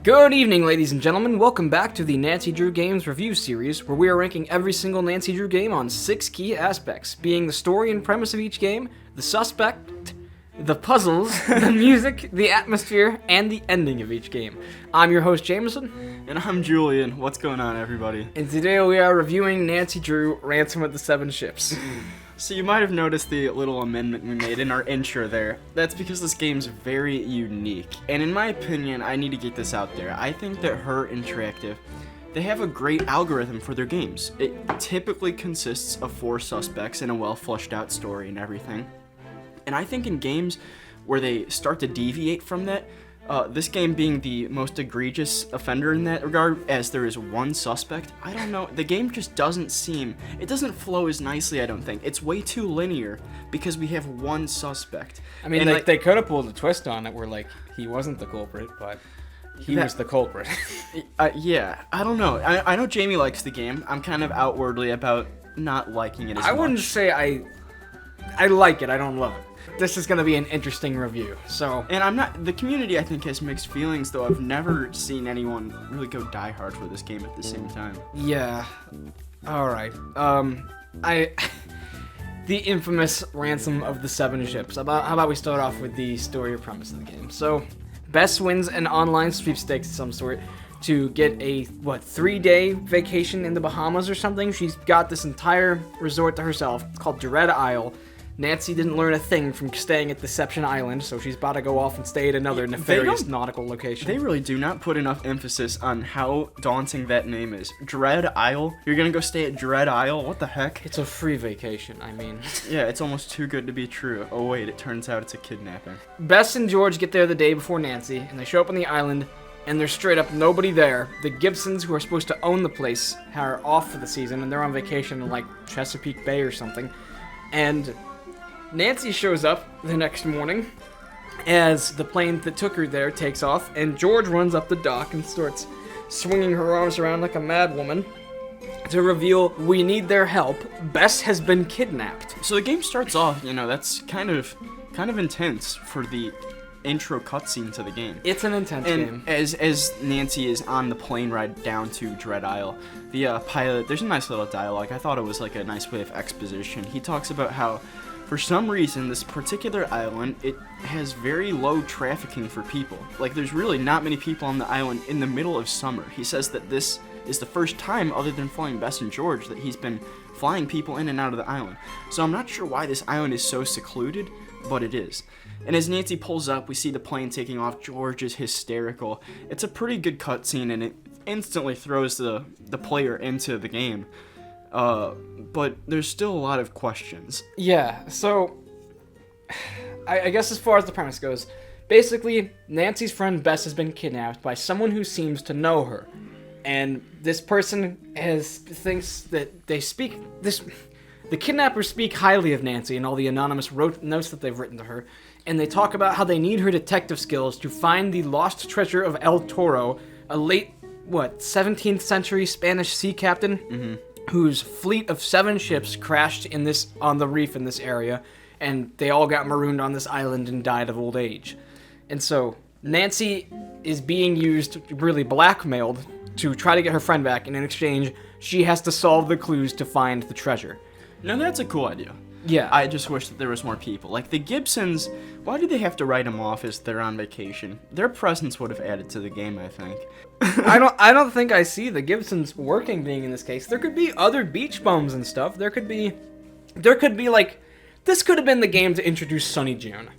Good evening, ladies and gentlemen. Welcome back to the Nancy Drew Games review series, where we are ranking every single Nancy Drew game on 6 key aspects, being the story and premise of each game, the suspect, the puzzles, the music, the atmosphere, and the ending of each game. I'm your host, Jameson. And I'm Julian. What's going on, everybody? And today we are reviewing Nancy Drew Ransom of the Seven Ships. So you might have noticed the little amendment we made in our intro there. That's because this game's very unique. And in my opinion, I need to get this out there. I think that Her Interactive, they have a great algorithm for their games. It typically consists of 4 suspects and a well fleshed out story and everything. And I think in games where they start to deviate from that, this game being the most egregious offender in that regard, as there is one suspect, I don't know, the game just doesn't flow as nicely, I don't think. It's way too linear because we have one suspect. I mean, and they could have pulled a twist on it where, like, he wasn't the culprit, but he was the culprit. Yeah, I don't know. I know Jamie likes the game. I'm kind of outwardly about not liking it as much. I wouldn't say I like it, I don't love it. This is going to be an interesting review, so... And the community, I think, has mixed feelings, though. I've never seen anyone really go die hard for this game at the same time. Yeah. Alright. The infamous Ransom of the Seven Ships. How about we start off with the story or premise of the game? So, Bess wins an online sweepstakes of some sort to get a, 3-day vacation in the Bahamas or something? She's got this entire resort to herself called Dread Isle. Nancy didn't learn a thing from staying at Deception Island, so she's about to go off and stay at another nefarious nautical location. They really do not put enough emphasis on how daunting that name is. Dread Isle? You're gonna go stay at Dread Isle? What the heck? It's a free vacation, I mean. Yeah, it's almost too good to be true. Oh wait, it turns out it's a kidnapping. Bess and George get there the day before Nancy, and they show up on the island, and there's straight up nobody there. The Gibsons, who are supposed to own the place, are off for the season, and they're on vacation in, like, Chesapeake Bay or something. And Nancy shows up the next morning as the plane that took her there takes off, and George runs up the dock and starts swinging her arms around like a mad woman to reveal, we need their help. Bess has been kidnapped. So the game starts off, that's kind of intense for the intro cutscene to the game. It's an intense game. As Nancy is on the plane ride down to Dread Isle, the pilot, there's a nice little dialogue. I thought it was like a nice way of exposition. He talks about how, for some reason, this particular island, it has very low trafficking for people. Like, there's really not many people on the island in the middle of summer. He says that this is the first time, other than flying Bess and George, that he's been flying people in and out of the island. So I'm not sure why this island is so secluded, but it is. And as Nancy pulls up, we see the plane taking off. George is hysterical. It's a pretty good cutscene, and it instantly throws the player into the game. But there's still a lot of questions. Yeah, so I guess as far as the premise goes, basically, Nancy's friend Bess has been kidnapped by someone who seems to know her. And this person thinks that the kidnappers speak highly of Nancy and all the anonymous notes that they've written to her. And they talk about how they need her detective skills to find the lost treasure of El Toro, a late, 17th century Spanish sea captain? Whose fleet of 7 ships crashed on the reef in this area, and they all got marooned on this island and died of old age. And so Nancy is being used, really blackmailed, to try to get her friend back, and in exchange, she has to solve the clues to find the treasure. Now that's a cool idea. Yeah. I just wish that there was more people. Like, the Gibsons, why do they have to write them off as they're on vacation? Their presence would have added to the game, I think. I don't think I see the Gibsons working being in this case. There could be other beach bums and stuff. There could be like, this could have been the game to introduce Sonny June.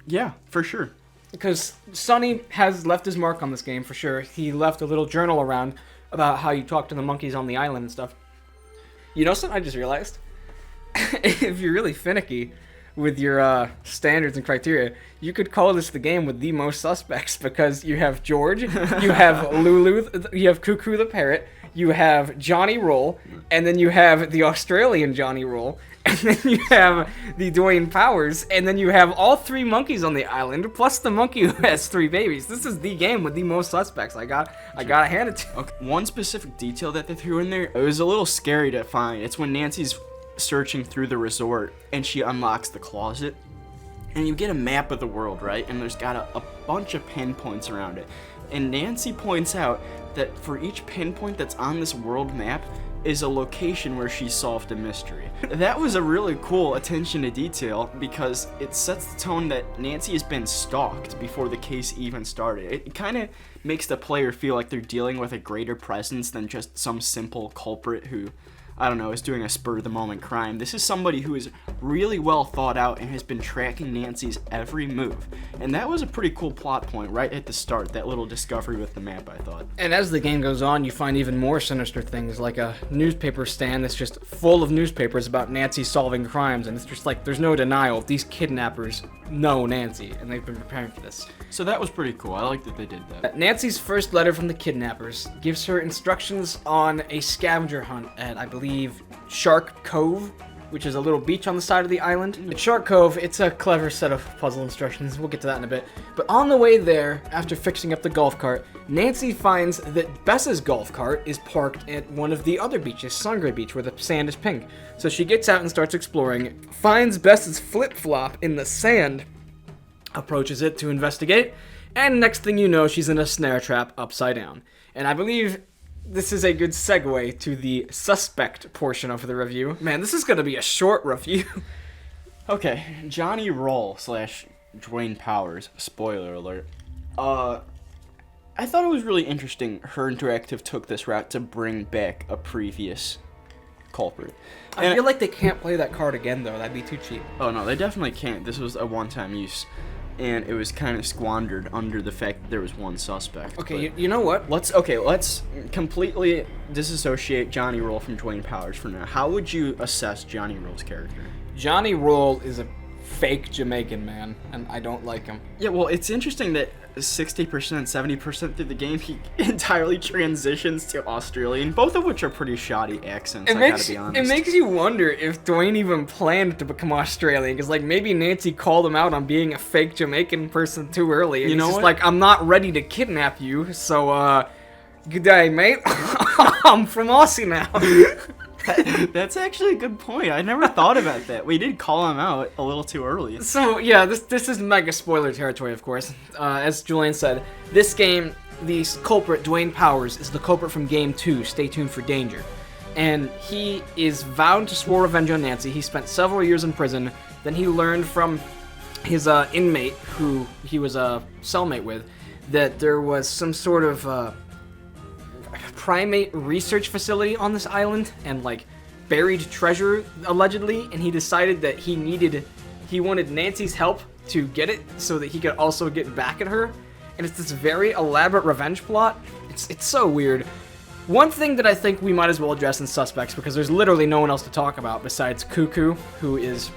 Yeah, for sure. Because Sonny has left his mark on this game, for sure. He left a little journal around about how you talk to the monkeys on the island and stuff. You know something I just realized? If you're really finicky with your standards and criteria, you could call this the game with the most suspects, because you have George, you have Lulu, you have Cuckoo the Parrot, you have Johnny Roll, and then you have the Australian Johnny Roll, and then you have the Dwayne Powers, and then you have all 3 monkeys on the island, plus the monkey who has 3 babies. This is the game with the most suspects. I gotta hand it to. Okay. One specific detail that they threw in there, it was a little scary to find. It's when Nancy's searching through the resort, and she unlocks the closet. And you get a map of the world, right? And there's got a bunch of pinpoints around it. And Nancy points out that for each pinpoint that's on this world map is a location where she solved a mystery. That was a really cool attention to detail because it sets the tone that Nancy has been stalked before the case even started. It kind of makes the player feel like they're dealing with a greater presence than just some simple culprit who, I don't know, is doing a spur-of-the-moment crime. This is somebody who is really well thought out and has been tracking Nancy's every move. And that was a pretty cool plot point right at the start, that little discovery with the map, I thought. And as the game goes on, you find even more sinister things, like a newspaper stand that's just full of newspapers about Nancy solving crimes, and it's just like, there's no denial. These kidnappers know Nancy, and they've been preparing for this. So that was pretty cool. I like that they did that. Nancy's first letter from the kidnappers gives her instructions on a scavenger hunt at, I believe, Shark Cove, which is a little beach on the side of the island. At Shark Cove, it's a clever set of puzzle instructions. We'll get to that in a bit. But on the way there, after fixing up the golf cart, Nancy finds that Bess's golf cart is parked at one of the other beaches, Sangre Beach, where the sand is pink. So she gets out and starts exploring, finds Bess's flip-flop in the sand, approaches it to investigate, and next thing you know, she's in a snare trap upside down. And I believe this is a good segue to the suspect portion of the review. Man, this is going to be a short review. Okay, Johnny Roll / Dwayne Powers, spoiler alert. I thought it was really interesting Her Interactive took this route to bring back a previous culprit. I feel like they can't play that card again, though. That'd be too cheap. Oh, no, they definitely can't. This was a one-time use. And it was kind of squandered under the fact that there was one suspect. Okay, you know what? Let's completely disassociate Johnny Roll from Dwayne Powers for now. How would you assess Johnny Roll's character? Johnny Roll is a fake Jamaican man, and I don't like him. Yeah, well, it's interesting that 60%, 70% through the game, he entirely transitions to Australian, both of which are pretty shoddy accents, gotta be honest. It makes you wonder if Dwayne even planned to become Australian, because, like, maybe Nancy called him out on being a fake Jamaican person too early, and you know he's just what? like, I'm not ready to kidnap you, so, good day, mate. I'm from Aussie now. That's actually a good point. I never thought about that. We did call him out a little too early. So, yeah, this is mega spoiler territory, of course. As Julian said, this game, the culprit, Dwayne Powers, is the culprit from Game 2, Stay Tuned for Danger. And he is vowed to swear revenge on Nancy. He spent several years in prison. Then he learned from his inmate, who he was a cellmate with, that there was some sort of primate research facility on this island and like buried treasure allegedly, and he decided that he wanted Nancy's help to get it so that he could also get back at her, and it's this very elaborate revenge plot. It's so weird. One thing that I think we might as well address in suspects, because there's literally no one else to talk about besides Cuckoo, who is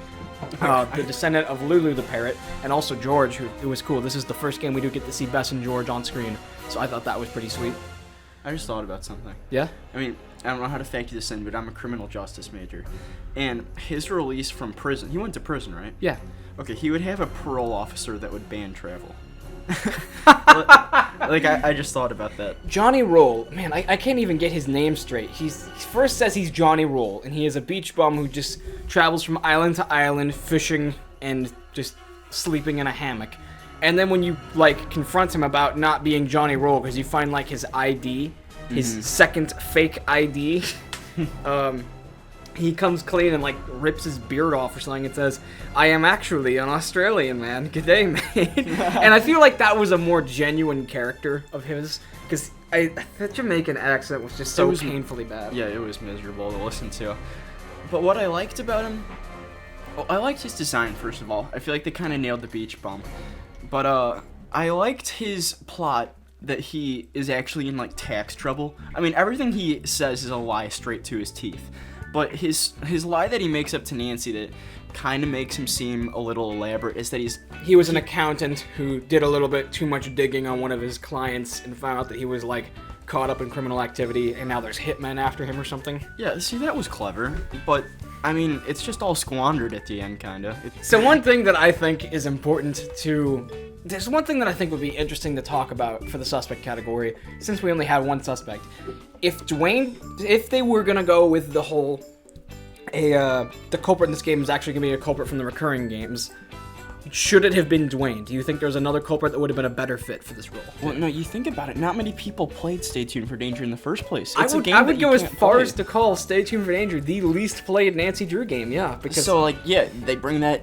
the descendant of Lulu the parrot, and also George, who was cool. This is the first game we do get to see Bess and George on screen, so I thought that was pretty sweet. I just thought about something. Yeah? I mean, I don't know how to factor this in, but I'm a criminal justice major. And his release from prison, he went to prison, right? Yeah. Okay, he would have a parole officer that would ban travel. I just thought about that. Johnny Roll, man, I can't even get his name straight. He first says he's Johnny Roll, and he is a beach bum who just travels from island to island, fishing and just sleeping in a hammock. And then when you, like, confront him about not being Johnny Roll, because you find, like, his ID, his second fake ID, he comes clean and, like, rips his beard off or something and says, I am actually an Australian man. Good day, mate. And I feel like that was a more genuine character of his, because that Jamaican accent was just so painfully bad. Yeah, it was miserable to listen to. But what I liked about him, I liked his design, first of all. I feel like they kind of nailed the beach bum. But I liked his plot that he is actually in, like, tax trouble. I mean, everything he says is a lie straight to his teeth. But his lie that he makes up to Nancy that kind of makes him seem a little elaborate is that he was an accountant who did a little bit too much digging on one of his clients and found out that he was, like, caught up in criminal activity, and now there's hitmen after him or something. Yeah, see, that was clever, but I mean, it's just all squandered at the end, kind of. So one thing that I think is important there's one thing that I think would be interesting to talk about for the suspect category, since we only have one suspect. If they were gonna go with the whole the culprit in this game is actually going to be a culprit from the recurring games. Should it have been Dwayne? Do you think there's another culprit that would have been a better fit for this role? Well, no, you think about it. Not many people played Stay Tuned for Danger in the first place. I It's would, a game I would that you go as can't far play. as to call Stay Tuned for Danger the least played Nancy Drew game, yeah. Because So, like, yeah, they bring that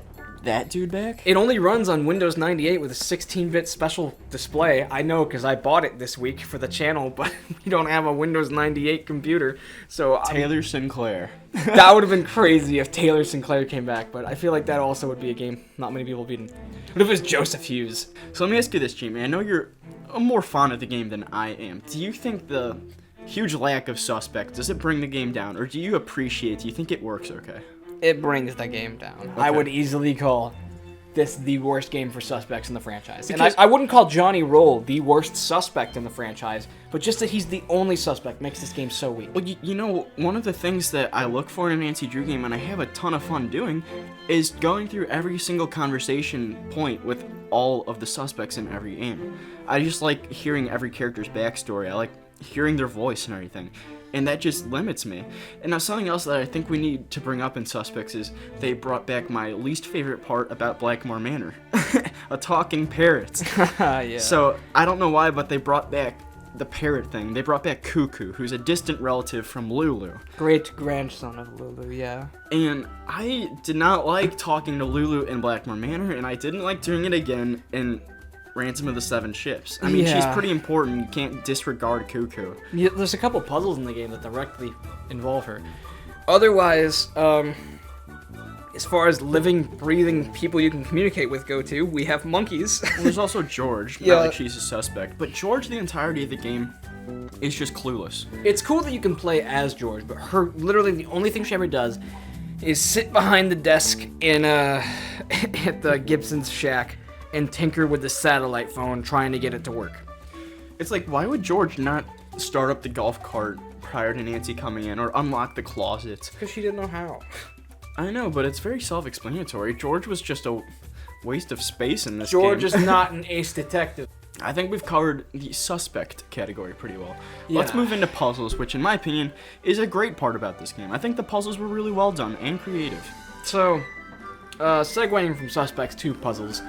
dude back? it only runs on Windows 98 with a 16-bit special display. I know because I bought it this week for the channel, but we don't have a Windows 98 computer, so Taylor Sinclair. that would have been crazy if Taylor Sinclair came back, but I feel like that also would be a game not many people beaten. What if it was Joseph Hughes? So let me ask you this, Jamie. I know you're more fond of the game than I am. Do you think the huge lack of suspects, does it bring the game down, or do you appreciate, do you think it works okay? It brings the game down. I would easily call this the worst game for suspects in the franchise. Because- And I wouldn't call Johnny Roll the worst suspect in the franchise, but just that he's the only suspect makes this game so weak. Well, you know, one of the things that I look for in a Nancy Drew game, and I have a ton of fun doing, is going through every single conversation point with all of the suspects in every game. I just like hearing every character's backstory. I like hearing their voice and everything. And that just limits me. And now something else that I think we need to bring up in Suspects is they brought back my least favorite part about Blackmore Manor. A talking parrot. Yeah. So, I don't know why, but they brought back the parrot thing. They brought back Cuckoo, who's a distant relative from Lulu. Great-grandson of Lulu, yeah. And I did not like talking to Lulu in Blackmore Manor, and I didn't like doing it again in Ransom of the Seven Ships. I mean, she's Yeah. pretty important. You can't disregard Cuckoo. Yeah, there's a couple puzzles in the game that directly involve her. Otherwise, as far as living, breathing people you can communicate with go to, we have monkeys. There's also George. Yeah. Not like she's a suspect, but George, the entirety of the game, is just clueless. It's cool that you can play as George, but her literally the only thing she ever does is sit behind the desk in at the Gibsons shack and tinker with the satellite phone trying to get it to work. It's like, why would George not start up the golf cart prior to Nancy coming in, or unlock the closets? Because she didn't know how. I know, but it's very self-explanatory. George was just a waste of space in this game. George is not an ace detective. I think we've covered the suspect category pretty well. Let's Yeah. move into puzzles, which in my opinion is a great part about this game. I think the puzzles were really well done and creative. So, segueing from suspects to puzzles,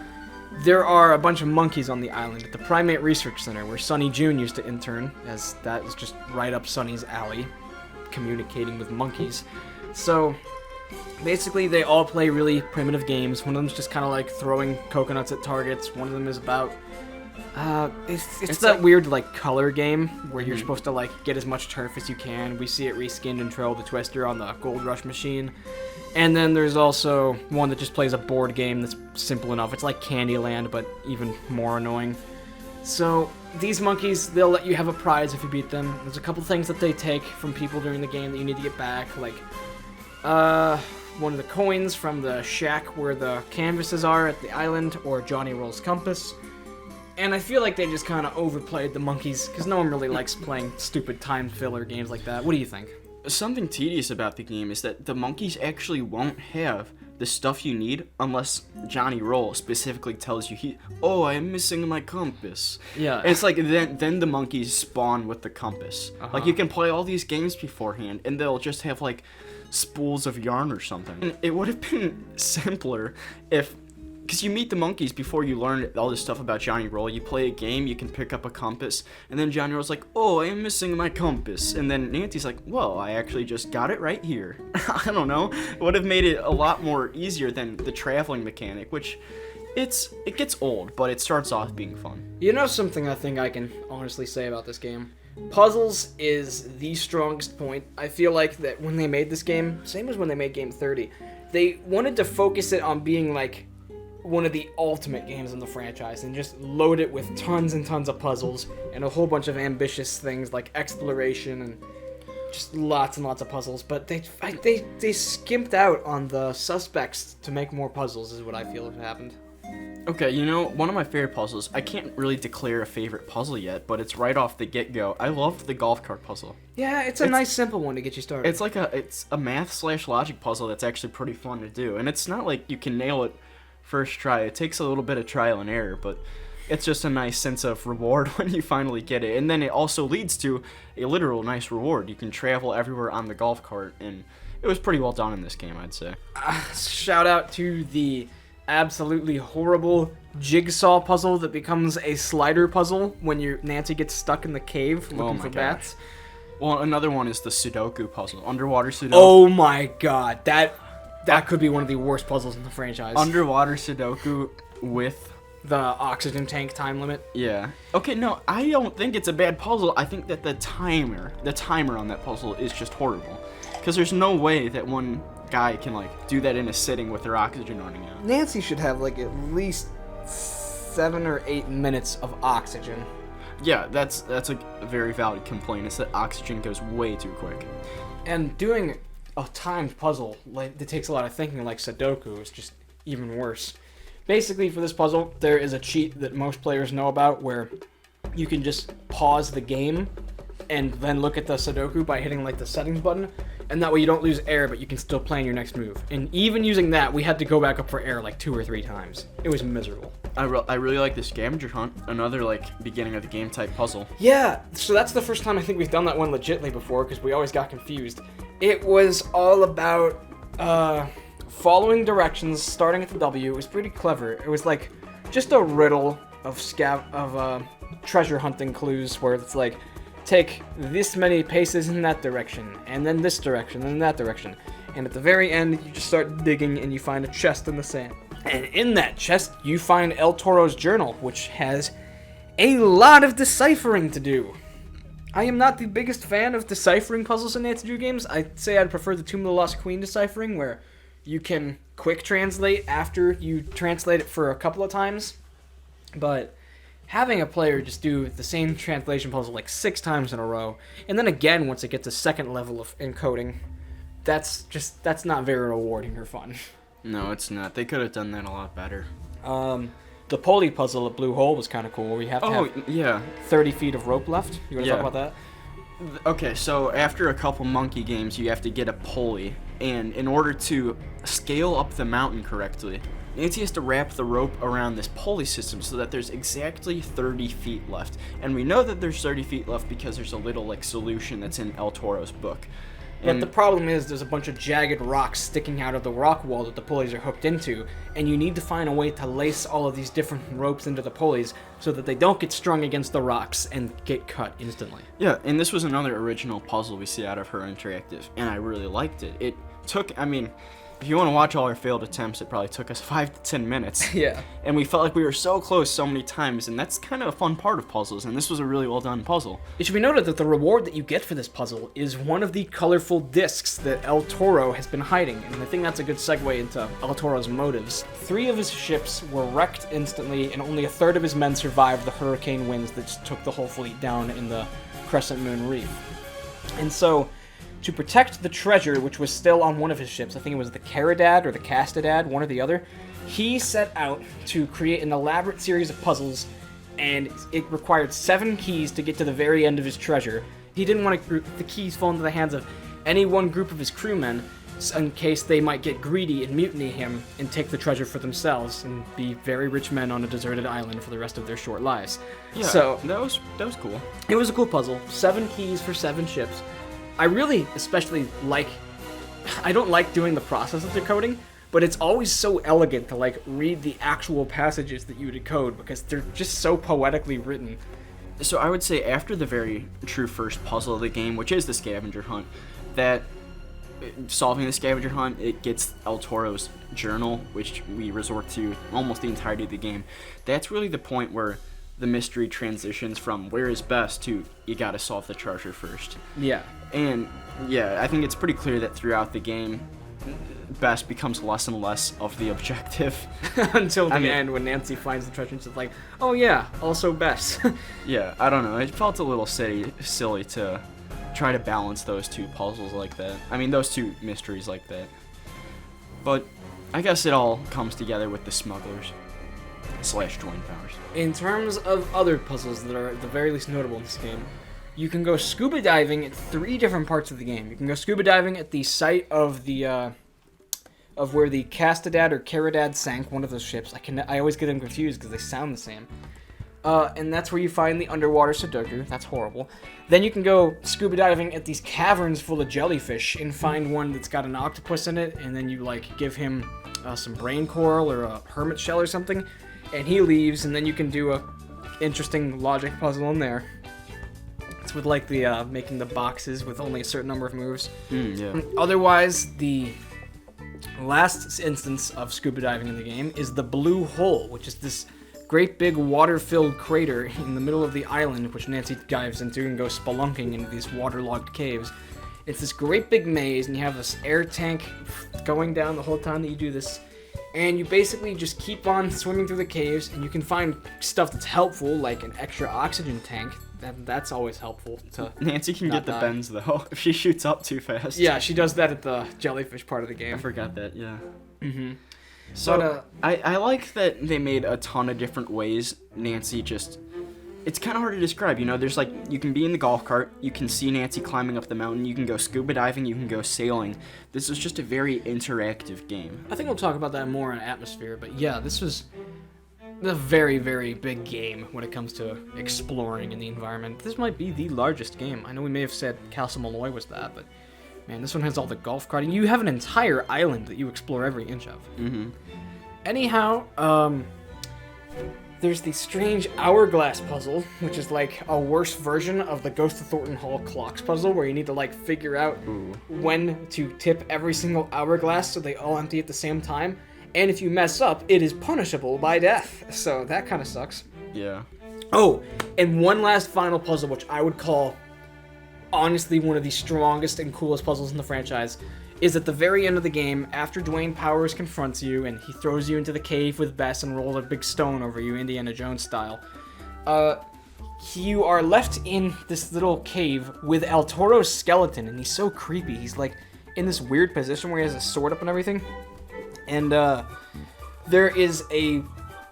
there are a bunch of monkeys on the island at the Primate Research Center where Sonny June used to intern, as that is just right up Sonny's alley, communicating with monkeys. So, basically, they all play really primitive games. One of them's just kind of like throwing coconuts at targets. One of them is about it's that like- weird like color game where you're supposed to like get as much turf as you can. We see it reskinned in Trail of the Twister on the Gold Rush machine. And then there's also one that just plays a board game that's simple enough. It's like Candyland, but even more annoying. So these monkeys, they'll let you have a prize if you beat them. There's a couple things that they take from people during the game that you need to get back, like one of the coins from the shack where the canvases are at the island, or Johnny Roll's compass. And I feel like they just kind of overplayed the monkeys, because no one really likes playing stupid time filler games like that. What do you think? Something tedious about the game is that the monkeys actually won't have the stuff you need unless Johnny Roll specifically tells you oh, I'm missing my compass. Yeah. It's like then the monkeys spawn with the compass. Like you can play all these games beforehand and they'll just have like spools of yarn or something. And it would have been simpler if, because you meet the monkeys before you learn all this stuff about Johnny Roll. You play a game, you can pick up a compass, and then Johnny Roll's like, oh, I am missing my compass. And then Nancy's like, well, I actually just got it right here. I don't know. It would have made it a lot more easier than the traveling mechanic, which it gets old, but it starts off being fun. You know something I think I can honestly say about this game? Puzzles is the strongest point. I feel like that when they made this game, same as when they made Game 30, they wanted to focus it on being like one of the ultimate games in the franchise and just load it with tons and tons of puzzles and a whole bunch of ambitious things like exploration and just lots and lots of puzzles. But they skimped out on the suspects to make more puzzles is what I feel have happened. Okay, you know, one of my favorite puzzles, I can't really declare a favorite puzzle yet, but it's right off the get-go. I loved the golf cart puzzle. Yeah, it's a nice simple one to get you started. It's a math/logic puzzle that's actually pretty fun to do, and it's not like you can nail it first try. It takes a little bit of trial and error, but it's just a nice sense of reward when you finally get it. And then it also leads to a literal nice reward. You can travel everywhere on the golf cart, and it was pretty well done in this game, I'd say. Shout out to the absolutely horrible jigsaw puzzle that becomes a slider puzzle when Nancy gets stuck in the cave looking for bats. Well, another one is the Sudoku puzzle, underwater Sudoku. Oh my god, that could be one of the worst puzzles in the franchise. Underwater Sudoku with the oxygen tank time limit. Yeah. Okay, no, I don't think it's a bad puzzle. I think that the timer on that puzzle is just horrible. Because there's no way that one guy can, like, do that in a sitting with their oxygen running out. Nancy should have, like, at least 7 or 8 minutes of oxygen. Yeah, that's a very valid complaint. It's that oxygen goes way too quick. And doing a timed puzzle like that takes a lot of thinking, like Sudoku, is just even worse. Basically, for this puzzle, there is a cheat that most players know about where you can just pause the game and then look at the Sudoku by hitting, like, the settings button, and that way you don't lose air, but you can still plan your next move. And even using that, we had to go back up for air, like, 2 or 3 times. It was miserable. I really like the scavenger hunt, another, like, beginning of the game type puzzle. Yeah, so that's the first time I think we've done that one legitly before, because we always got confused. It was all about, following directions, starting at the W. It was pretty clever. It was, like, just a riddle of treasure hunting clues where it's like, take this many paces in that direction, and then this direction, and then that direction. And at the very end, you just start digging and you find a chest in the sand. And in that chest, you find El Toro's journal, which has a lot of deciphering to do. I am not the biggest fan of deciphering puzzles in Nancy Drew games. I'd say I'd prefer the Tomb of the Lost Queen deciphering, where you can quick translate after you translate it for a couple of times. But having a player just do the same translation puzzle like 6 times in a row, and then again once it gets a second level of encoding, that's not very rewarding or fun. No, it's not. They could have done that a lot better. The pulley puzzle at Blue Hole was kind of cool, where you have to have 30 feet of rope left. You want to talk about that? Okay, so after a couple monkey games, you have to get a pulley, and in order to scale up the mountain correctly, Nancy has to wrap the rope around this pulley system so that there's exactly 30 feet left. And we know that there's 30 feet left because there's a little, like, solution that's in El Toro's book. But the problem is there's a bunch of jagged rocks sticking out of the rock wall that the pulleys are hooked into, and you need to find a way to lace all of these different ropes into the pulleys so that they don't get strung against the rocks and get cut instantly. Yeah, and this was another original puzzle we see out of Her Interactive, and I really liked it. It took, if you want to watch all our failed attempts, it probably took us 5 to 10 minutes. Yeah. And we felt like we were so close so many times, and that's kind of a fun part of puzzles, and this was a really well done puzzle. It should be noted that the reward that you get for this puzzle is one of the colorful discs that El Toro has been hiding, and I think that's a good segue into El Toro's motives. 3 of his ships were wrecked instantly, and only a third of his men survived the hurricane winds that just took the whole fleet down in the Crescent Moon Reef. And so, to protect the treasure, which was still on one of his ships, I think it was the Caridad or the Castidad, one or the other, he set out to create an elaborate series of puzzles, and it required 7 keys to get to the very end of his treasure. He didn't want the keys fall into the hands of any one group of his crewmen, in case they might get greedy and mutiny him and take the treasure for themselves and be very rich men on a deserted island for the rest of their short lives. Yeah, so that was cool. It was a cool puzzle. 7 keys for 7 ships. I really especially I don't like doing the process of decoding, but it's always so elegant to, like, read the actual passages that you decode because they're just so poetically written. So I would say after the very true first puzzle of the game, which is the scavenger hunt, that solving the scavenger hunt, it gets El Toro's journal, which we resort to almost the entirety of the game. That's really the point where the mystery transitions from where is best to you gotta solve the treasure first. Yeah. And yeah, I think it's pretty clear that throughout the game, best becomes less and less of the objective. Until the end when Nancy finds the treasure and she's like, oh yeah, also best. Yeah, I don't know. It felt a little silly to try to balance those 2 puzzles like that. Those 2 mysteries like that. But I guess it all comes together with the smugglers / join powers. In terms of other puzzles that are at the very least notable in this game, you can go scuba diving at 3 different parts of the game. You can go scuba diving at the site of the of where the Castidad or Caridad sank, one of those ships. I always get them confused because they sound the same. And that's where you find the underwater Sudoku. That's horrible. Then you can go scuba diving at these caverns full of jellyfish and find one that's got an octopus in it, and then you like give him some brain coral or a hermit shell or something, and he leaves, and then you can do a interesting logic puzzle in there. It's with like the making the boxes with only a certain number of moves. Yeah. Otherwise, the last instance of scuba diving in the game is the Blue Hole, which is this great big water-filled crater in the middle of the island, which Nancy dives into and goes spelunking into these waterlogged caves. It's this great big maze, and you have this air tank going down the whole time that you do this. And you basically just keep on swimming through the caves, and you can find stuff that's helpful, like an extra oxygen tank. That's always helpful. Nancy can get the bends, though, if she shoots up too fast. Yeah, she does that at the jellyfish part of the game. I forgot that, yeah. Mm-hmm. So, I like that they made a ton of different ways Nancy just... It's kind of hard to describe, you know? There's like, you can be in the golf cart, you can see Nancy climbing up the mountain, you can go scuba diving, you can go sailing. This is just a very interactive game. I think we'll talk about that more in Atmosphere, but yeah, this was a very, very big game when it comes to exploring in the environment. This might be the largest game. I know we may have said Castle Malloy was that, but man, this one has all the golf carting. You have an entire island that you explore every inch of. Mm-hmm. Anyhow, there's the strange hourglass puzzle, which is like a worse version of the Ghost of Thornton Hall clocks puzzle, where you need to like figure out when to tip every single hourglass so they all empty at the same time. And if you mess up, it is punishable by death. So that kind of sucks. Yeah. Oh, and one last final puzzle, which I would call honestly one of the strongest and coolest puzzles in the franchise, is at the very end of the game, after Dwayne Powers confronts you and he throws you into the cave with Bess and rolls a big stone over you, Indiana Jones style. You are left in this little cave with El Toro's skeleton, and he's so creepy. He's like in this weird position where he has a sword up and everything. And there is a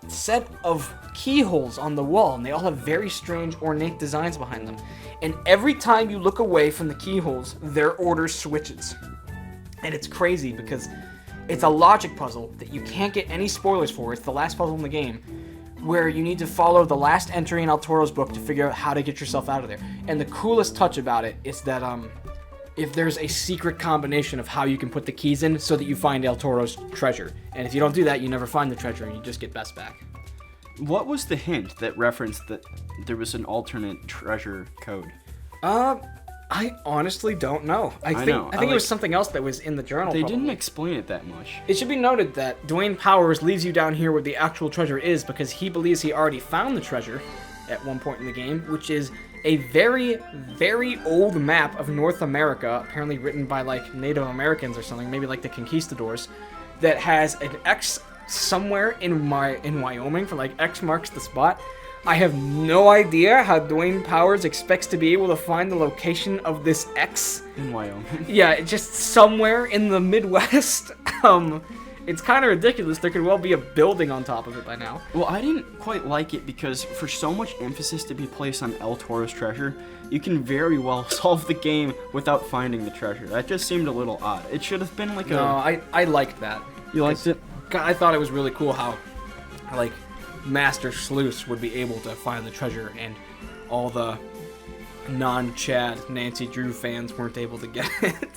set of keyholes on the wall, and they all have very strange, ornate designs behind them. And every time you look away from the keyholes, their order switches. And it's crazy because it's a logic puzzle that you can't get any spoilers for. It's the last puzzle in the game, where you need to follow the last entry in El Toro's book to figure out how to get yourself out of there. And the coolest touch about it is that if there's a secret combination of how you can put the keys in so that you find El Toro's treasure. And if you don't do that, you never find the treasure and you just get Bess back. What was the hint that referenced that there was an alternate treasure code? I honestly don't know. I think it was something else that was in the journal. They probably didn't explain it that much. It should be noted that Dwayne Powers leaves you down here where the actual treasure is because he believes he already found the treasure at one point in the game, which is a very, very old map of North America, apparently written by like Native Americans or something, maybe like the conquistadors, that has an X somewhere in Wyoming for like X marks the spot. I have no idea how Dwayne Powers expects to be able to find the location of this X. In Wyoming. Yeah, just somewhere in the Midwest. It's kind of ridiculous. There could well be a building on top of it by now. Well, I didn't quite like it because for so much emphasis to be placed on El Toro's treasure, you can very well solve the game without finding the treasure. That just seemed a little odd. It should have been like No, I liked that. You liked it? I thought it was really cool how, like, Master Sleuths would be able to find the treasure and all the non-Chad Nancy Drew fans weren't able to get it.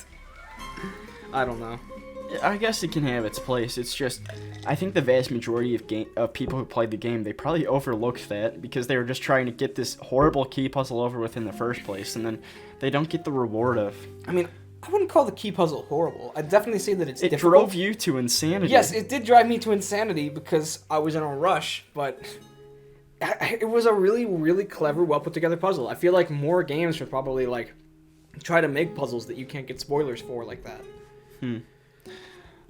I don't know. I guess it can have its place. It's just, I think the vast majority of people who played the game, they probably overlooked that because they were just trying to get this horrible key puzzle over with in the first place, and then they don't get the reward of... I mean, I wouldn't call the key puzzle horrible. I'd definitely say that it's difficult. It drove you to insanity. Yes, it did drive me to insanity because I was in a rush, but it was a really, really clever, well-put-together puzzle. I feel like more games should probably, like, try to make puzzles that you can't get spoilers for like that.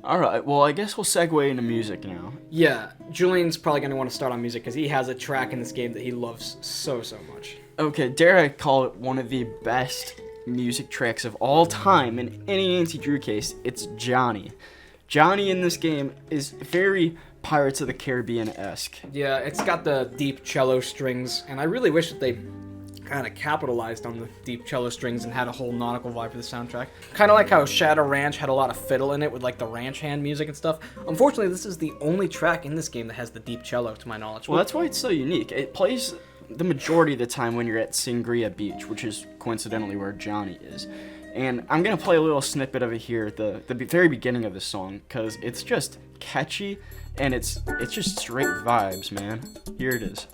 Alright, well, I guess we'll segue into music now. Yeah, Julian's probably going to want to start on music because he has a track in this game that he loves so, so much. Okay, dare I call it one of the best music tracks of all time in any Nancy Drew case? It's Johnny. Johnny in this game is very Pirates of the Caribbean-esque. Yeah, it's got the deep cello strings, and I really wish that they kind of capitalized on the deep cello strings and had a whole nautical vibe for the soundtrack. Kind of like how Shadow Ranch had a lot of fiddle in it with like the ranch hand music and stuff. Unfortunately, this is the only track in this game that has the deep cello, to my knowledge. Well, that's why it's so unique. It plays the majority of the time when you're at Sangria Beach, which is coincidentally where Johnny is. And I'm going to play a little snippet of it here at the very beginning of the song, because it's just catchy, and it's just straight vibes, man. Here it is.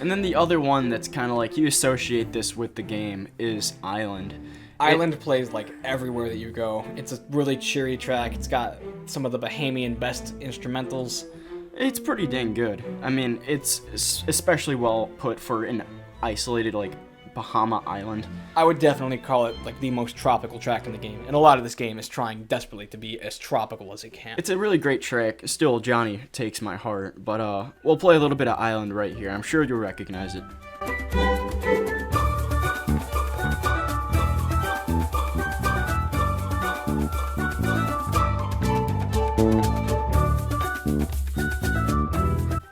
And then the other one that's kind of like, you associate this with the game, is Island. Island plays like everywhere that you go. It's a really cheery track. It's got some of the Bahamian best instrumentals. It's pretty dang good. I mean, it's especially well put for an isolated, like, Bahama island. I would definitely call it like the most tropical track in the game, and a lot of this game is trying desperately to be as tropical as it can. It's a really great track. Still, Johnny takes my heart, but we'll play a little bit of Island right here. I'm sure you'll recognize it.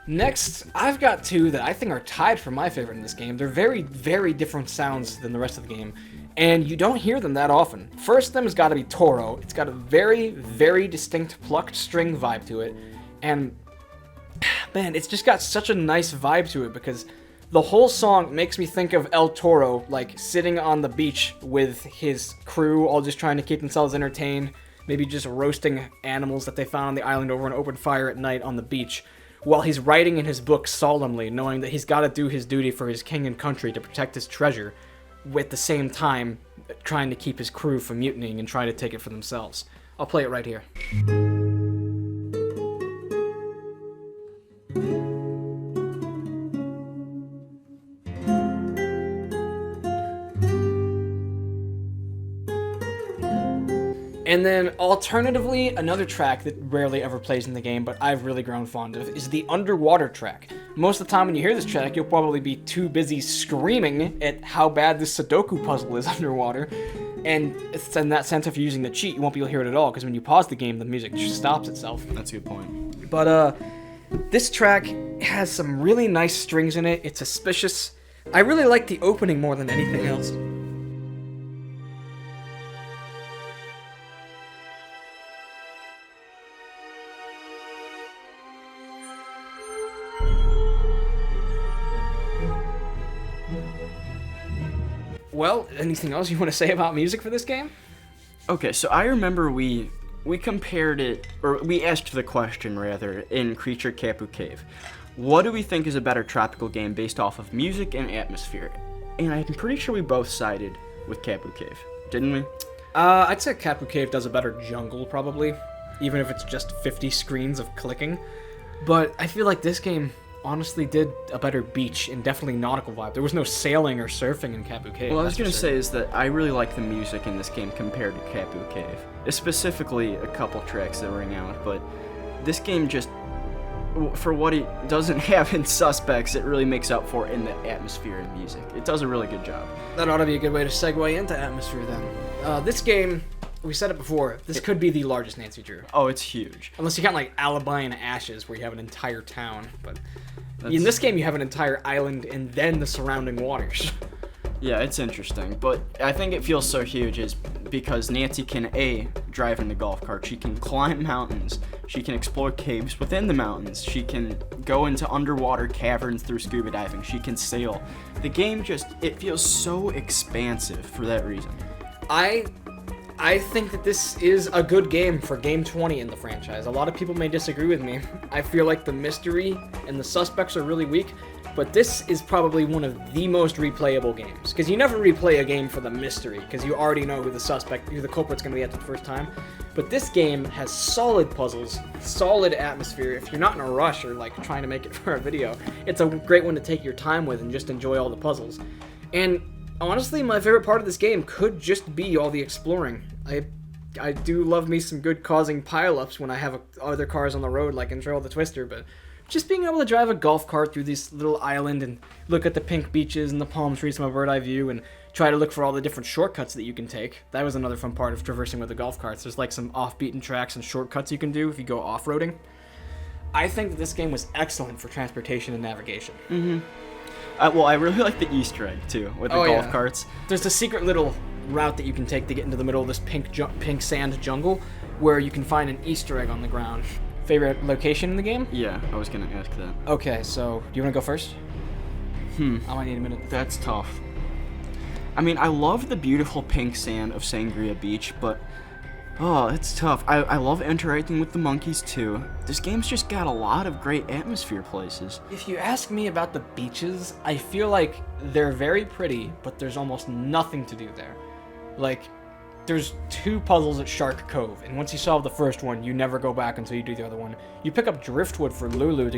Next, I've got two that I think are tied for my favorite in this game. They're very, very different sounds than the rest of the game, and you don't hear them that often. First of them has got to be Toro. It's got a very, very distinct plucked string vibe to it, and man, it's just got such a nice vibe to it because the whole song makes me think of El Toro, like sitting on the beach with his crew, all just trying to keep themselves entertained, maybe just roasting animals that they found on the island over an open fire at night on the beach, while he's writing in his book solemnly, knowing that he's got to do his duty for his king and country to protect his treasure, at the same time trying to keep his crew from mutinying and trying to take it for themselves. I'll play it right here. And then, alternatively, another track that rarely ever plays in the game, but I've really grown fond of, is the underwater track. Most of the time when you hear this track, you'll probably be too busy screaming at how bad this Sudoku puzzle is underwater. And it's in that sense, if you're using the cheat, you won't be able to hear it at all, because when you pause the game, the music just stops itself. That's a good point. But, this track has some really nice strings in it. It's auspicious. I really like the opening more than anything else. Well, anything else you want to say about music for this game? Okay, so I remember we compared it, or we asked the question, rather, in Creature Capu Cave. What do we think is a better tropical game based off of music and atmosphere? And I'm pretty sure we both sided with Capu Cave, didn't we? I'd say Capu Cave does a better jungle, probably, even if it's just 50 screens of clicking. But I feel like this game honestly did a better beach and definitely nautical vibe. There was no sailing or surfing in Capu Cave. Well, I was going to say is that I really like the music in this game compared to Capu Cave. Specifically, a couple tracks that ring out, but this game just, for what it doesn't have in Suspects, it really makes up for in the atmosphere and music. It does a really good job. That ought to be a good way to segue into atmosphere then. This game, we said it before, this could be the largest Nancy Drew. Oh, it's huge. Unless you count like Alibi and Ashes, where you have an entire town, but in this game you have an entire island and then the surrounding waters. Yeah, it's interesting, but I think it feels so huge is because Nancy can A, drive in the golf cart, she can climb mountains, she can explore caves within the mountains, she can go into underwater caverns through scuba diving, she can sail. The game just, it feels so expansive for that reason. I think that this is a good game for game 20 in the franchise. A lot of people may disagree with me. I feel like the mystery and the suspects are really weak, but this is probably one of the most replayable games. Because you never replay a game for the mystery, because you already know who the culprit's going to be at the first time. But this game has solid puzzles, solid atmosphere. If you're not in a rush or like trying to make it for a video, it's a great one to take your time with and just enjoy all the puzzles. And honestly, my favorite part of this game could just be all the exploring. I do love me some good causing pileups when I have other cars on the road, like Control the Twister, but just being able to drive a golf cart through this little island and look at the pink beaches and the palm trees from a bird's eye view and try to look for all the different shortcuts that you can take. That was another fun part of traversing with the golf carts. There's like some off-beaten tracks and shortcuts you can do if you go off-roading. I think that this game was excellent for transportation and navigation. Mm-hmm. Well, I really like the Easter egg, too, with the golf carts. There's a secret little route that you can take to get into the middle of this pink sand jungle where you can find an Easter egg on the ground. Favorite location in the game? Yeah, I was going to ask that. Okay, so do you want to go first? I might need a minute. That's tough. I mean, I love the beautiful pink sand of Sangria Beach, but it's tough. I love interacting with the monkeys, too. This game's just got a lot of great atmosphere places. If you ask me about the beaches, I feel like they're very pretty, but there's almost nothing to do there. Like, there's 2 puzzles at Shark Cove, and once you solve the first one, you never go back until you do the other one. You pick up driftwood for Lulu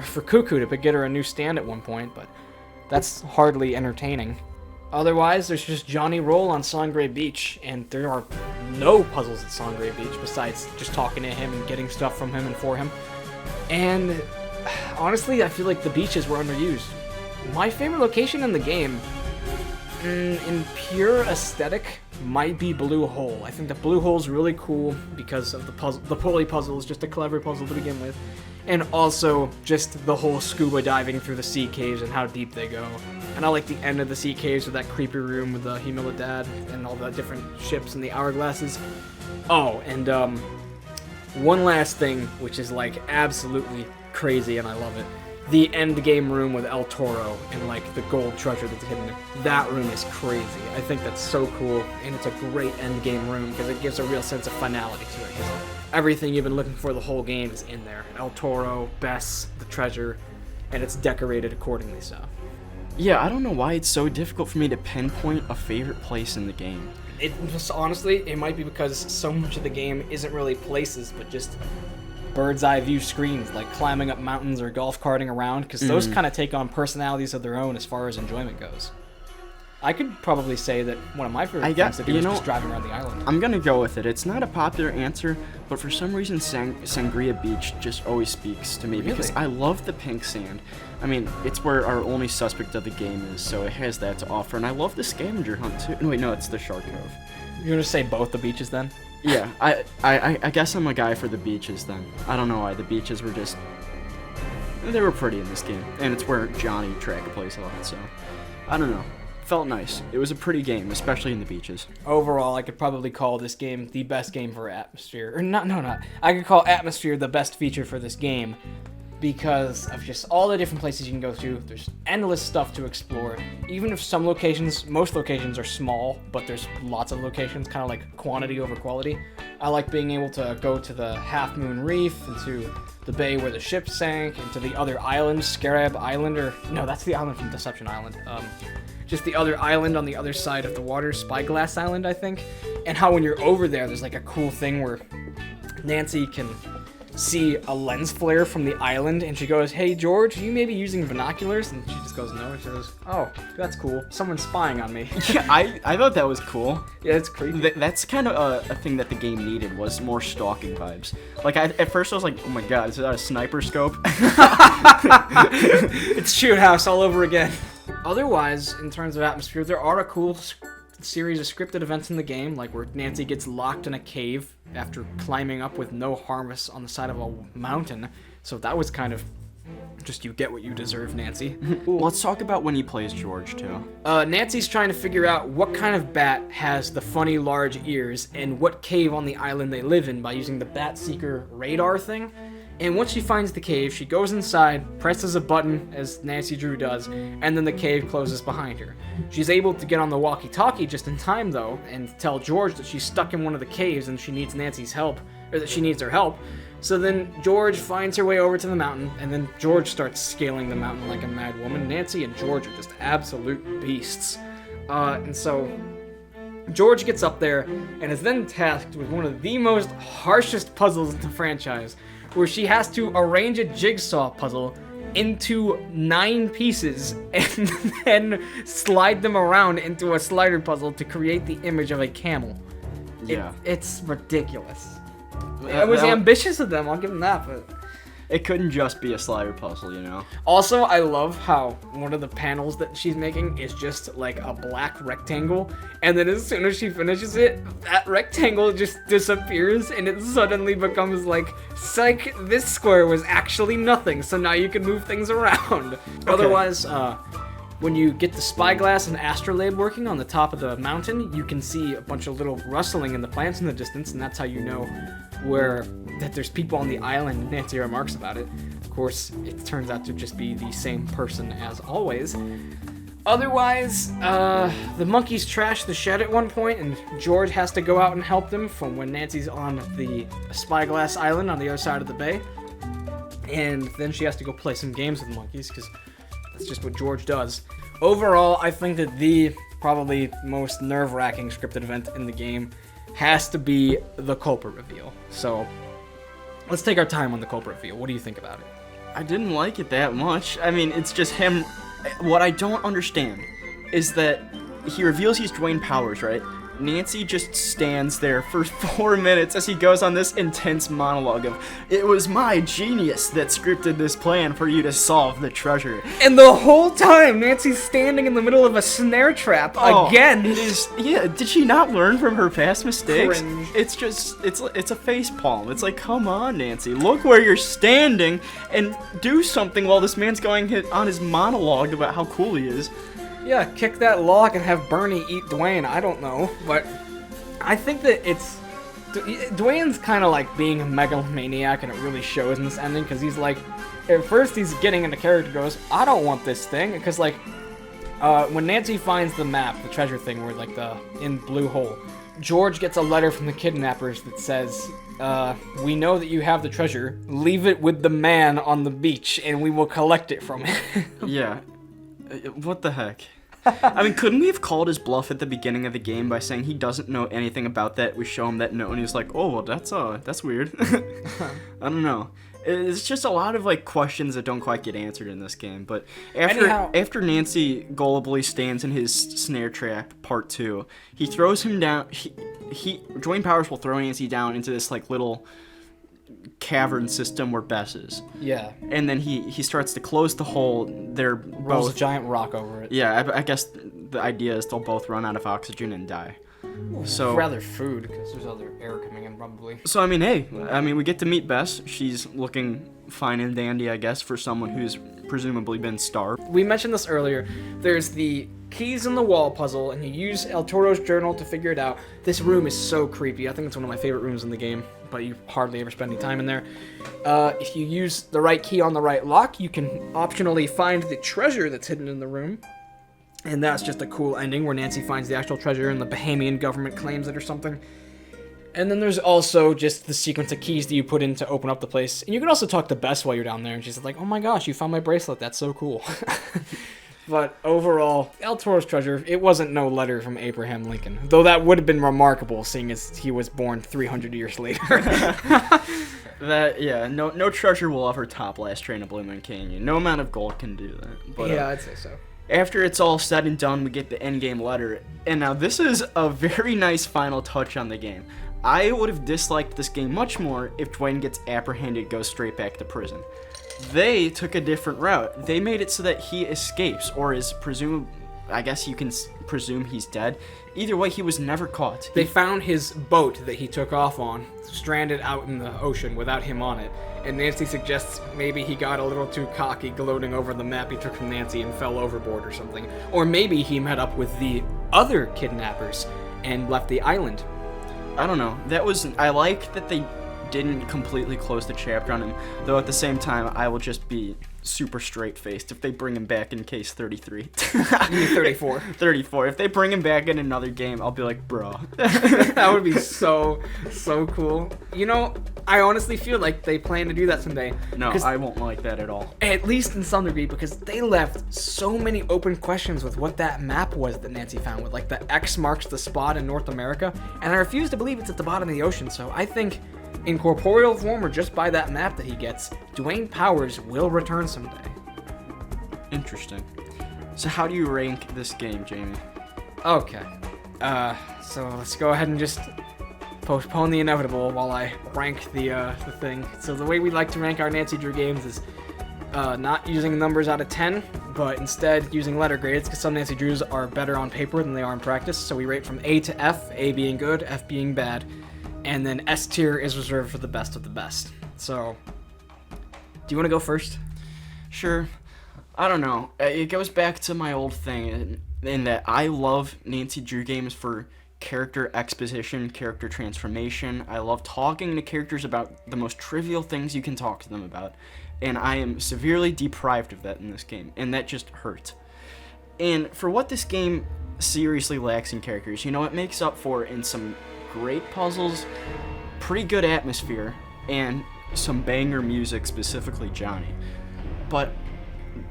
for Cuckoo to get her a new stand at one point, but that's hardly entertaining. Otherwise, there's just Johnny Roll on Sangre Beach, and there are no puzzles at Sangre Beach besides just talking to him and getting stuff from him and for him. And honestly, I feel like the beaches were underused. My favorite location in the game, in pure aesthetic, might be Blue Hole. I think the Blue Hole's really cool because of the puzzle. The pulley puzzle is just a clever puzzle to begin with. And also, just the whole scuba diving through the sea caves and how deep they go. And I like the end of the sea caves with that creepy room with the Humilidad and all the different ships and the hourglasses. Oh, and one last thing, which is like absolutely crazy and I love it. The end game room with El Toro and like the gold treasure that's hidden there. That room is crazy. I think that's so cool, and it's a great end game room because it gives a real sense of finality to it. Everything you've been looking for the whole game is in there. El Toro, Bess, the treasure, and it's decorated accordingly so. Yeah, I don't know why it's so difficult for me to pinpoint a favorite place in the game. It just honestly, it might be because so much of the game isn't really places, but just bird's eye view screens, like climbing up mountains or golf carting around, because those kind of take on personalities of their own as far as enjoyment goes. I could probably say that one of my favorite things to do is just driving around the island. I'm gonna go with it. It's not a popular answer, but for some reason Sangria Beach just always speaks to me because I love the pink sand. I mean, it's where our only suspect of the game is, so it has that to offer, and I love the scavenger hunt too. No, wait, no, it's the Shark Cove. You're gonna say both the beaches then? Yeah, I guess I'm a guy for the beaches then. I don't know why. The beaches were just... They were pretty in this game, and it's where Johnny Track plays a lot, so... I don't know. Felt nice. It was a pretty game, especially in the beaches. Overall, I could probably call this game the best game for atmosphere. Or not. I could call atmosphere the best feature for this game because of just all the different places you can go to. There's endless stuff to explore. Even if most locations are small, but there's lots of locations, kind of like quantity over quality. I like being able to go to the Half Moon Reef, and to the bay where the ship sank, and to the other island, Scarab Island, or... No, that's the island from Deception Island. Just the other island on the other side of the water, Spyglass Island, I think. And how when you're over there, there's like a cool thing where Nancy can see a lens flare from the island, and she goes, "Hey George, are you maybe using binoculars?" And she just goes, "No." And she goes, "Oh, that's cool. Someone's spying on me." Yeah, I thought that was cool. Yeah, it's creepy. That's kind of a thing that the game needed, was more stalking vibes. Like, at first I was like, oh my god, is that a sniper scope? It's Shoot House all over again. Otherwise, in terms of atmosphere, there are a cool series of scripted events in the game, like where Nancy gets locked in a cave after climbing up with no harness on the side of a mountain. So that was kind of just you get what you deserve, Nancy. Let's talk about when he plays George, too. Nancy's trying to figure out what kind of bat has the funny large ears and what cave on the island they live in by using the Bat Seeker radar thing. And once she finds the cave, she goes inside, presses a button, as Nancy Drew does, and then the cave closes behind her. She's able to get on the walkie-talkie just in time, though, and tell George that she's stuck in one of the caves and she needs Nancy's help, or that she needs her help. So then George finds her way over to the mountain, and then George starts scaling the mountain like a mad woman. Nancy and George are just absolute beasts. And so George gets up there and is then tasked with one of the most harshest puzzles in the franchise, where she has to arrange a jigsaw puzzle into 9 pieces and then slide them around into a slider puzzle to create the image of a camel. Yeah. It's ridiculous. It was ambitious of them, I'll give them that, but... It couldn't just be a slider puzzle, you know? Also, I love how one of the panels that she's making is just like a black rectangle, and then as soon as she finishes it, that rectangle just disappears, and it suddenly becomes like, psych, this square was actually nothing, so now you can move things around. Okay. Otherwise, when you get the spyglass and astrolabe working on the top of the mountain, you can see a bunch of little rustling in the plants in the distance, and that's how you know that there's people on the island. Nancy remarks about it. Of course, it turns out to just be the same person as always. Otherwise, the monkeys trash the shed at one point, and George has to go out and help them from when Nancy's on the spyglass island on the other side of the bay. And then she has to go play some games with the monkeys, because that's just what George does. Overall, I think that the probably most nerve-wracking scripted event in the game has to be the Culprit reveal. So, let's take our time on the Culprit reveal. What do you think about it? I didn't like it that much. I mean, it's just him. What I don't understand is that he reveals he's Dwayne Powers, right? Nancy just stands there for 4 minutes as he goes on this intense monologue of, it was my genius that scripted this plan for you to solve the treasure. And the whole time, Nancy's standing in the middle of a snare trap again. It is, yeah, did she not learn from her past mistakes? Cringe. It's just, it's a face palm. It's like, come on, Nancy, look where you're standing and do something while this man's going on his monologue about how cool he is. Yeah, kick that log and have Bernie eat Dwayne. I don't know, but I think that Dwayne's kind of like being a megalomaniac, and it really shows in this ending, because he's like, at first he's getting into character, goes, I don't want this thing, because like, when Nancy finds the map, the treasure thing, where like in Blue Hole, George gets a letter from the kidnappers that says, we know that you have the treasure, leave it with the man on the beach, and we will collect it from him. Yeah. What the heck? I mean, couldn't we have called his bluff at the beginning of the game by saying he doesn't know anything about that? We show him that note, and he's like, "Oh, well, that's weird." I don't know. It's just a lot of like questions that don't quite get answered in this game. But after Nancy gullibly stands in his snare trap, part 2, he throws him down. Dwayne Powers will throw Nancy down into this like little cavern system where Bess is. Yeah. And then he starts to close the hole. They're rolls both a giant rock over it. Yeah, I guess the idea is they'll both run out of oxygen and die. So rather food, because there's other air coming in probably. So I mean, we get to meet Bess. She's looking fine and dandy, I guess, for someone who's presumably been starved. We mentioned this earlier. There's the keys in the wall puzzle, and you use El Toro's journal to figure it out. This room is so creepy. I think it's one of my favorite rooms in the game, but you hardly ever spend any time in there. If you use the right key on the right lock, you can optionally find the treasure that's hidden in the room. And that's just a cool ending where Nancy finds the actual treasure and the Bahamian government claims it or something. And then there's also just the sequence of keys that you put in to open up the place. And you can also talk to Bess while you're down there, and she's like, oh my gosh, you found my bracelet, that's so cool. But overall, El Toro's Treasure, it wasn't no letter from Abraham Lincoln. Though that would have been remarkable, seeing as he was born 300 years later. No treasure will ever top Last Train to Blue Moon Canyon. No amount of gold can do that. But, yeah, I'd say so. After it's all said and done, we get the endgame letter. And now this is a very nice final touch on the game. I would have disliked this game much more if Dwayne gets apprehended, goes straight back to prison. They took a different route. They made it so that he escapes, or is presumed, I guess you can presume he's dead. Either way, he was never caught. They found his boat that he took off on, stranded out in the ocean without him on it. And Nancy suggests maybe he got a little too cocky gloating over the map he took from Nancy and fell overboard or something. Or maybe he met up with the other kidnappers and left the island. I don't know. I like that they didn't completely close the chapter on him, though at the same time, I will just be super straight-faced if they bring him back in case 33. You mean 34. 34. If they bring him back in another game, I'll be like, bro. That would be so cool. You know, I honestly feel like they plan to do that someday. No, I won't like that at all. At least in some degree, because they left so many open questions with what that map was that Nancy found, with like the X marks the spot in North America, and I refuse to believe it's at the bottom of the ocean, so I think in corporeal form or just by that map that he gets, Dwayne Powers will return someday. Interesting. So how do you rank this game, Jamie? Okay. So let's go ahead and just postpone the inevitable while I rank the thing. So the way we like to rank our Nancy Drew games is not using numbers out of 10, but instead using letter grades, because some Nancy Drews are better on paper than they are in practice. So we rate from A to F, A being good, F being bad, and then S tier is reserved for the best of the best. So, do you want to go first? Sure. I don't know. It goes back to my old thing in that I love Nancy Drew games for character exposition, character transformation. I love talking to characters about the most trivial things you can talk to them about. And I am severely deprived of that in this game, and that just hurts. And for what this game seriously lacks in characters, it makes up for in some great puzzles, pretty good atmosphere, and some banger music, specifically Johnny. But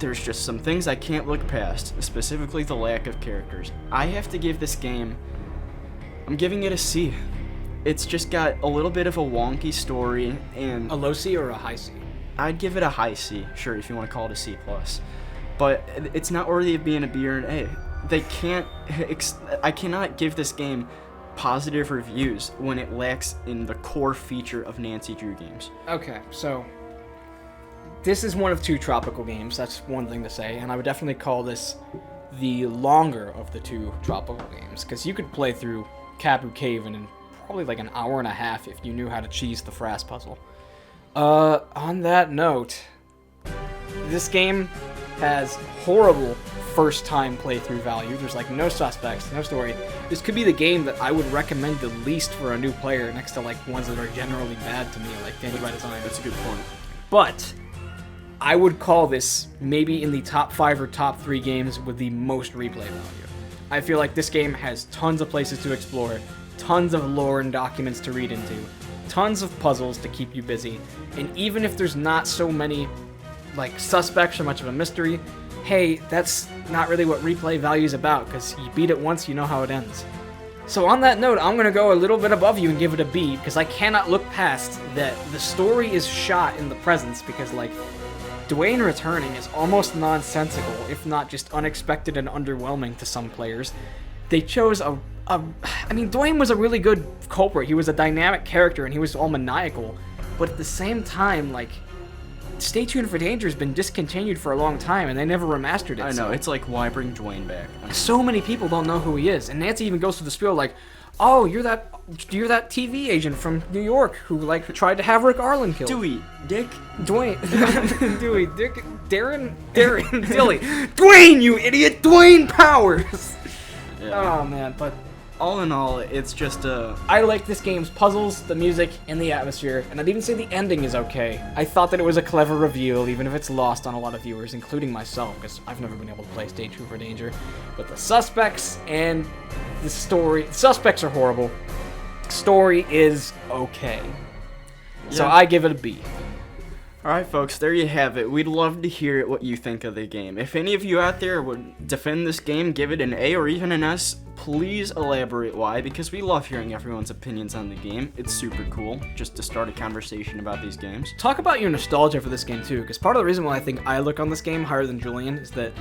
there's just some things I can't look past, specifically the lack of characters. I have to give this game, I'm giving it a C. It's just got a little bit of a wonky story, and A low C or a high C? I'd give it a high C, sure, if you want to call it a C+. But it's not worthy of being a B or an A. I cannot give this game positive reviews when it lacks in the core feature of Nancy Drew games. Okay, so this is one of two tropical games, that's one thing to say, and I would definitely call this the longer of the two tropical games, because you could play through Cabu Cave in probably like an hour and a half if you knew how to cheese the Frass puzzle. On that note, this game has horrible first-time playthrough value. There's like no suspects, no story. This could be the game that I would recommend the least for a new player, next to like ones that are generally bad to me, like Dandy by Design. That's a good point. But I would call this maybe in the top 5 or top 3 games with the most replay value. I feel like this game has tons of places to explore, tons of lore and documents to read into, tons of puzzles to keep you busy, and even if there's not so many like suspects or much of a mystery, hey, that's not really what replay value is about, because you beat it once, you know how it ends. So on that note, I'm going to go a little bit above you and give it a B, because I cannot look past that the story is shot in the presence, because like Dwayne returning is almost nonsensical, if not just unexpected and underwhelming to some players. They chose Dwayne was a really good culprit. He was a dynamic character, and he was all maniacal. But at the same time, like, Stay Tuned for Danger has been discontinued for a long time, and they never remastered it. I know, it's like, why bring Dwayne back? So many people don't know who he is, and Nancy even goes through the spiel like, oh, you're that TV agent from New York who, like, tried to have Rick Arlen killed. Dewey, Dick, Dwayne, Dewey, Dick, Darren, Dilly. Dwayne, you idiot! Dwayne Powers! Yeah. Oh, man, but all in all, it's just I like this game's puzzles, the music, and the atmosphere, and I'd even say the ending is okay. I thought that it was a clever reveal, even if it's lost on a lot of viewers, including myself, because I've never been able to play Stay Tuned for Danger. But the suspects and the story... The suspects are horrible. Story is okay. So Yeah. I give it a B. Alright folks, there you have it. We'd love to hear what you think of the game. If any of you out there would defend this game, give it an A or even an S, please elaborate why, because we love hearing everyone's opinions on the game. It's super cool, just to start a conversation about these games. Talk about your nostalgia for this game too, because part of the reason why I think I look on this game higher than Julian is that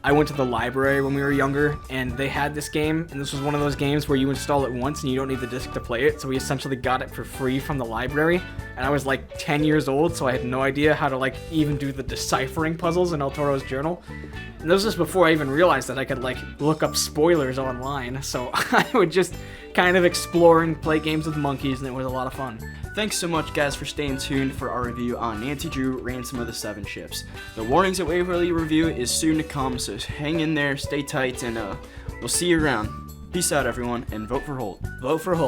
I went to the library when we were younger, and they had this game, and this was one of those games where you install it once and you don't need the disc to play it, so we essentially got it for free from the library, and I was like 10 years old, so I had no idea how to like even do the deciphering puzzles in El Toro's journal. And this was before I even realized that I could like look up spoilers online, so I would just kind of explore and play games with monkeys, and it was a lot of fun. Thanks so much, guys, for staying tuned for our review on Nancy Drew Ransom of the Seven Ships. The Warnings at Waverly review is soon to come, so hang in there, stay tight, and we'll see you around. Peace out, everyone, and vote for Holt. Vote for Holt.